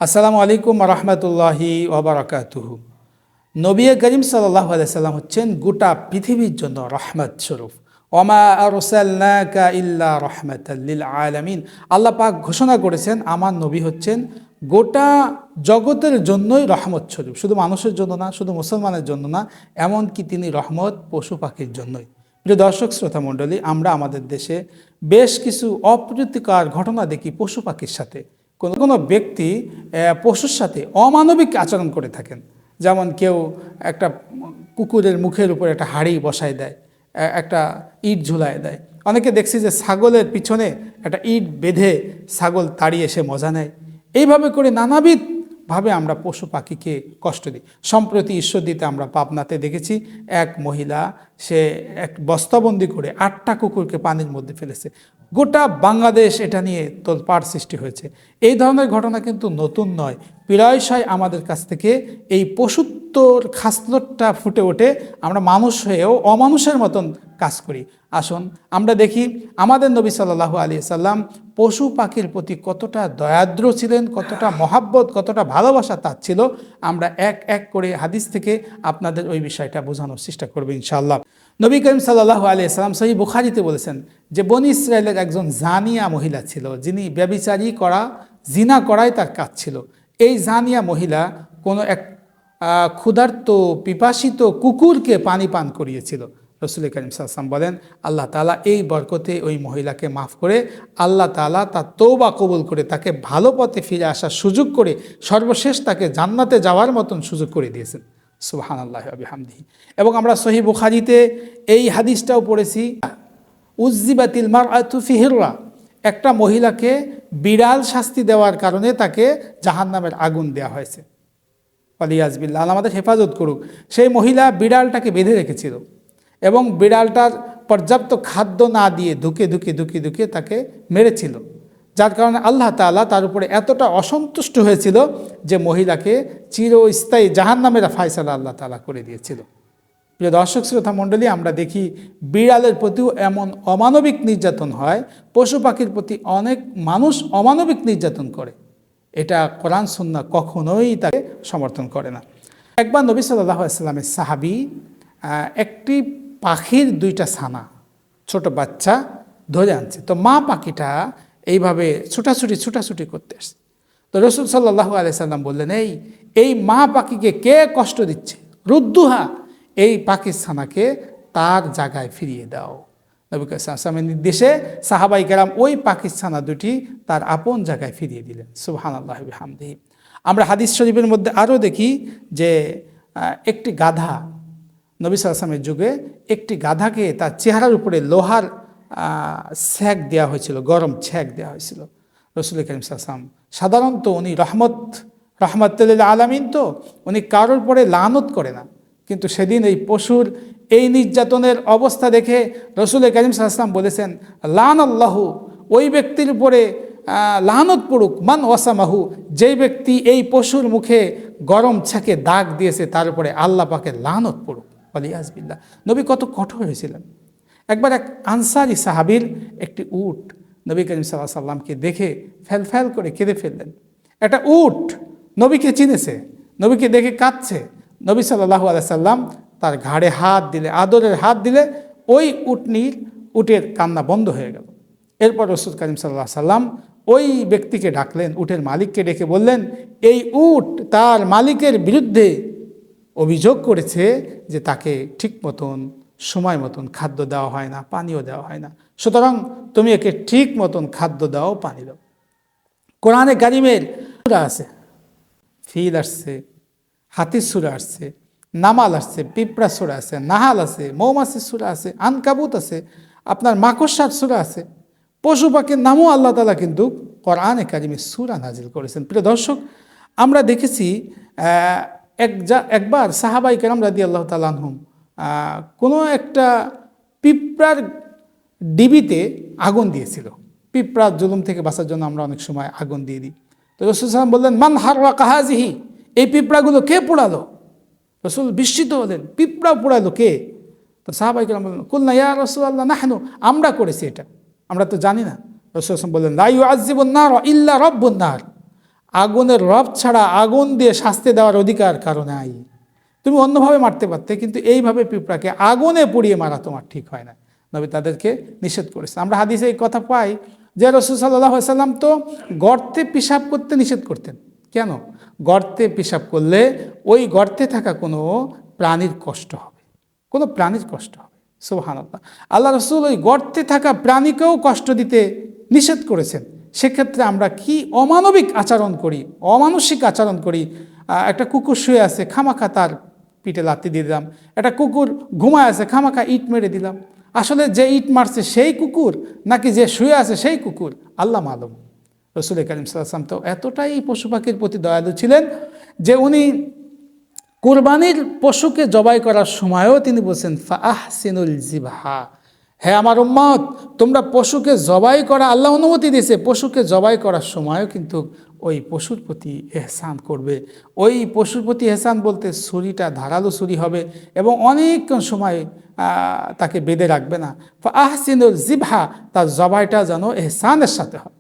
আসসালামু আলাইকুম রহমতুল্লাহি ওবরাকাতুহু। নবী করিম সাল্লাল্লাহু আলাইহি সাল্লাম হচ্ছেন গোটা পৃথিবীর জন্য রহমত স্বরূপ। ওমা আরসালনাকা ইল্লা রাহমাতাল লিল আলামিন। আল্লাহ পাক ঘোষণা করেছেন আমার নবী হচ্ছেন গোটা জগতের জন্যই রহমত স্বরূপ, শুধু মানুষের জন্য না, শুধু মুসলমানের জন্য না, এমনকি তিনি রহমত পশু পাখির জন্যই। প্রিয় দর্শক শ্রোতা মণ্ডলী, আমরা আমাদের দেশে বেশ কিছু অপ্রীতিকর ঘটনা দেখি পশু পাখির সাথে। কোনো কোনো ব্যক্তি পশুর সাথে অমানবিক আচরণ করে থাকেন। যেমন কেউ একটা কুকুরের মুখের উপর একটা হাঁড়ি বসায় দেয়, একটা ইট ঝুলায় দেয়। অনেকে দেখছি যে ছাগলের পিছনে একটা ইট বেঁধে ছাগল তাড়িয়ে এসে মজা নেয়। এইভাবে করে নানাবিধভাবে আমরা পশু পাখিকে কষ্ট দিই। সম্প্রতি ঈশ্বরদীতে আমরা পাবনাতে দেখেছি এক মহিলা, সে এক বস্তাবন্দি করে 8টা কুকুরকে পানির মধ্যে ফেলেছে। গোটা বাংলাদেশ এটা নিয়ে তোলপাড় সৃষ্টি হয়েছে। এই ধরনের ঘটনা কিন্তু নতুন নয়, প্রায়শই আমাদের কাছ থেকে এই পশুত্বর খাসলতটা ফুটে ওঠে। আমরা মানুষ হয়েও অমানুষের মতন কাজ করি। আসুন আমরা দেখি আমাদের নবী সাল্লাল্লাহু আলাইহি সাল্লাম পশু পাখির প্রতি কতটা দয়াদ্র ছিলেন, কতটা মহাব্বত, কতটা ভালোবাসা তার ছিল। আমরা এক এক করে হাদিস থেকে আপনাদের ওই বিষয়টা বোঝানোর চেষ্টা করব ইনশাআল্লাহ। নবী করিম সাল্লাল্লাহু আলাইহি সাল্লাম সহিহ বুখারীতে বলেছেন যে বনী ইসরায়েলের একজন জানিয়া মহিলা ছিল, যিনি ব্যভিচারী করা, জিনা করাই তার কাজ ছিল। এই জানিয়া মহিলা কোনো এক ক্ষুধার্ত পিপাসিত কুকুরকে পানি পান করিয়েছিল। রাসূল করিম সাল্লাল্লাহু আলাইহি ওয়াসাল্লাম বলেন, আল্লাহ তাআলা এই বরকতে ওই মহিলাকে মাফ করে আল্লাহ তাআলা তার তওবা কবুল করে তাকে ভালো পথে ফিরে আসার সুযোগ করে সর্বশেষ তাকে জান্নাতে যাওয়ার মতন সুযোগ করে দিয়েছেন। সুবহানাল্লাহি ওয়া বিহামদিহি। এবং আমরা সহিহ বুখারীতে এই হাদিসটাও পড়েছি, উযযিবাতিল মারআতু ফি হিররা, একটা মহিলাকে বিড়াল শাস্তি দেওয়ার কারণে তাকে জাহান্নামের আগুন দেওয়া হয়েছে। ওয়ালিয়াজ বিল্লাহ, আল্লাহ আমাদের হেফাজত করুক। সেই মহিলা বিড়ালটাকে বেঁধে রেখেছিল এবং বিড়ালটার পর্যাপ্ত খাদ্য না দিয়ে ধুকে ধুকে ধুকে ধুকে তাকে মেরেছিল, যার কারণে আল্লাহ তাআলা তার উপরে এতটা অসন্তুষ্ট হয়েছিল যে মহিলাকে চিরস্থায়ী জাহান্নামের ফায়সালা আল্লাহ তাআলা করে দিয়েছিল। প্রিয় দর্শক শ্রোতা মণ্ডলী, আমরা দেখি বিড়ালের প্রতিও এমন অমানবিক নির্যাতন হয়, পশু পাখির প্রতি অনেক মানুষ অমানবিক নির্যাতন করে। এটা কোরআন সুন্নাহ কখনোই তাকে সমর্থন করে না। একবার নবী সাল্লাল্লাহু আলাইহি ওয়াসাল্লামের সাহাবী একটি পাখির 2টা ছানা, ছোট বাচ্চা ধরে আনছে। তো মা পাখিটা এইভাবে ছুটাছুটি করতে আসছে। তো রাসূল সাল্লাল্লাহু আলাইহি সাল্লাম বললেন, এই মা পাখিকে কে কষ্ট দিচ্ছে, রুদ্দুহা, এই পাখির ছানাকে তার জায়গায় ফিরিয়ে দাও। নবী সাল্লাল্লাহু আলাইহি ওয়াসাল্লামের নির্দেশে সাহাবাই কেরাম ওই পাখির ছানা দুটি তার আপন জায়গায় ফিরিয়ে দিলেন। সুবহানাল্লাহি ওয়া বিহামদিহি। আমরা হাদিস শরীফের মধ্যে আরও দেখি যে একটি গাধা, নবী সাল্লাল্লাহু আলাইহি ওয়াসাল্লামের যুগে একটি গাধাকে তার চেহারার উপরে লোহার ছ্যাঁক দেওয়া হয়েছিল, গরম ছ্যাঁক দেওয়া হয়েছিল। রাসূল করিম সাল্লাল্লাহু আলাইহি ওয়াসাল্লাম সাধারণত উনি রহমতুল লিল আলামিন, তো উনি কারোর পরে লানত করে না, কিন্তু সেদিন এই পশুর এই নির্যাতনের অবস্থা দেখে রাসূল করিম সাল্লাল্লাহু আলাইহি ওয়াসাল্লাম বলেছেন, লানাল্লাহু, ওই ব্যক্তির উপরে লানত পড়ুক, মান ওয়াসামাহু, যেই ব্যক্তি এই পশুর মুখে গরম ছ্যাঁকে দাগ দিয়েছে তার উপরে আল্লাহ পাকের লানত পড়ুক। ওয়ালিয়াজ বিল্লাহ। নবী কত কঠোর হয়েছিলেন। একবার এক আনসারি সাহাবীর একটি উট নবী করিম সাল্লাল্লাহু আলাইহি ওয়াসাল্লামকে দেখে ফ্যাল করে কেঁদে ফেললেন। একটা উট নবীকে চিনেছে, নবীকে দেখে কাঁদছে। নবী সাল্লাল্লাহু আলাইহি ওয়াসাল্লাম তার ঘাড়ে হাত দিলে, আদরের হাত দিলে, ওই উটের কান্না বন্ধ হয়ে গেল। এরপর রাসূল করিম সাল্লাল্লাহু আলাইহি ওয়াসাল্লাম ওই ব্যক্তিকে ডাকলেন, উটের মালিককে ডেকে বললেন, এই উট তার মালিকের বিরুদ্ধে অভিযোগ করেছে যে তাকে ঠিক মতন সময় মতন খাদ্য দেওয়া হয় না, পানিও দেওয়া হয় না। সুতরাং তুমি একে ঠিক মতন খাদ্য দাও, পানি দাও। কোরআনে কারিমের সূরা আছে, ফিল আসছে, হাতির সূরা আসছে, নামাল আসছে, পিঁপড়া সূরা আছে, নাহাল আছে, মৌমাছির সূরা আছে, আনকাবুত আছে, আপনার মাকড়সার সূরা আছে। পশু পাখির নামও আল্লাহ তাআলা কিন্তু কোরআনে কারিমে সূরা নাজিল করেছেন। প্রিয় দর্শক, আমরা দেখেছি একবার সাহাবাই কেরাম রাদিয়াল্লাহু তাআলা আনহুম কোনো একটা পিঁপড়ার ডিবিতে আগুন দিয়েছিল। পিঁপড়ার জুলুম থেকে বাঁচার জন্য আমরা অনেক সময় আগুন দিয়ে দিই। তো রাসূল সাল্লাল্লাহু আলাইহি ওয়াসাল্লাম বললেন, মান হাররাকা হাযিহি, এই পিঁপড়াগুলো কে পোড়ালো? রাসূল বিস্মিত হলেন, পিঁপড়া পোড়ালো কে? তো সাহাবাই কেরাম বললেন, কুলনা ইয়া রাসূলুল্লাহ নাহনু, আমরা করেছি এটা, আমরা তো জানি না। রাসূল সাল্লাল্লাহু আলাইহি ওয়াসাল্লাম বললেন, লা ইউআযযিবুন নার ইল্লা রাব্বুন নার, আগুনের রব ছাড়া আগুন দিয়ে শাস্তি দেওয়ার অধিকার কারো নাই। তুমি অন্যভাবে মারতে পারতে, কিন্তু এইভাবে পিঁপড়াকে আগুনে পুড়িয়ে মারা তোমার ঠিক হয় না। নবী তাদেরকে নিষেধ করেছেন। আমরা হাদিসে এই কথা পাই যে রাসূল সাল্লাল্লাহু আলাইহি সাল্লাম তো গর্তে পেশাব করতে নিষেধ করতেন। কেন? গর্তে পেশাব করলে ওই গর্তে থাকা কোনো প্রাণীর কষ্ট হবে, কোনো প্রাণীর কষ্ট হবে। সুবহানাল্লাহ। আল্লাহ রাসূল ওই গর্তে থাকা প্রাণীকেও কষ্ট দিতে নিষেধ করেছেন। সেক্ষেত্রে আমরা কি অমানবিক আচরণ করি, অমানুষিক আচরণ করি। একটা কুকুর শুয়ে আছে, খামাখা তার পিঠে লাথি দিয়ে দিলাম। একটা কুকুর ঘুমায় আছে, খামাখা ইট মেরে দিলাম। আসলে যে ইট মারছে সেই কুকুর নাকি যে শুয়ে আছে সেই কুকুর, আল্লাহ মালুম। রাসূল করিম সাল্লাল্লাহু আলাইহি ওয়াসাল্লাম তো এতটাই পশু পাখির প্রতি দয়ালু ছিলেন যে উনি কুরবানির পশুকে জবাই করার সময়ও তিনি বলছেন ফাআহসিনুল জিবহা, হে আমার উম্মত, তোমরা পশুকে জবাই করা, আল্লাহ অনুমতি দিয়েছে, পশুকে জবাই করার সময়ও কিন্তু ওই পশুর প্রতি এহসান করবে। ওই পশুর প্রতি এহসান বলতে ছুরিটা ধারালো ছুরি হবে এবং অনেকক্ষণ সময় তাকে বেঁধে রাখবে না। ফাআহসিনুল জিবহা, তার জবাইটা যেন এহসানের সাথে হয়।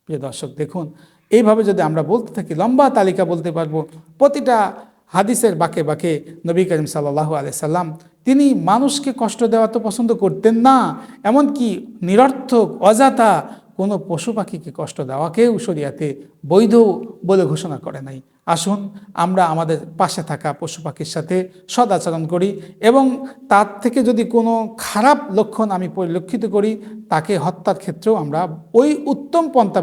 প্রিয় দর্শক দেখুন, এইভাবে যদি আমরা বলতে থাকি লম্বা তালিকা বলতে পারবো। প্রতিটা হাদিসের বাঁকে বাঁকে নবী করিম সাল্লাল্লাহু আলাইহি সাল্লাম তিনি মানুষকে কষ্ট দেওয়া তো পছন্দ করতেন না, এমনকি নিরর্থক অযথা কোনো পশু পাখিকে কষ্ট দেওয়াকেও শরিয়াতে বৈধ বলে ঘোষণা করে নাই। আসুন আমরা আমাদের পাশে থাকা পশু পাখির সাথে সদাচরণ করি এবং তার থেকে যদি কোনো খারাপ লক্ষণ আমি পরিলক্ষিত করি, তাকে হত্যার ক্ষেত্রেও আমরা ওই উত্তম পন্থা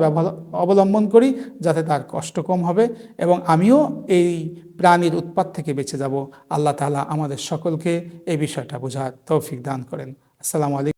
অবলম্বন করি যাতে তার কষ্ট কম হবে এবং আমিও এই প্রাণীর উৎপাত থেকে বেঁচে যাব। আল্লাহ তাআলা আমাদের সকলকে এই বিষয়টা বোঝার তৌফিক দান করেন। আসসালামু আলাইকুম।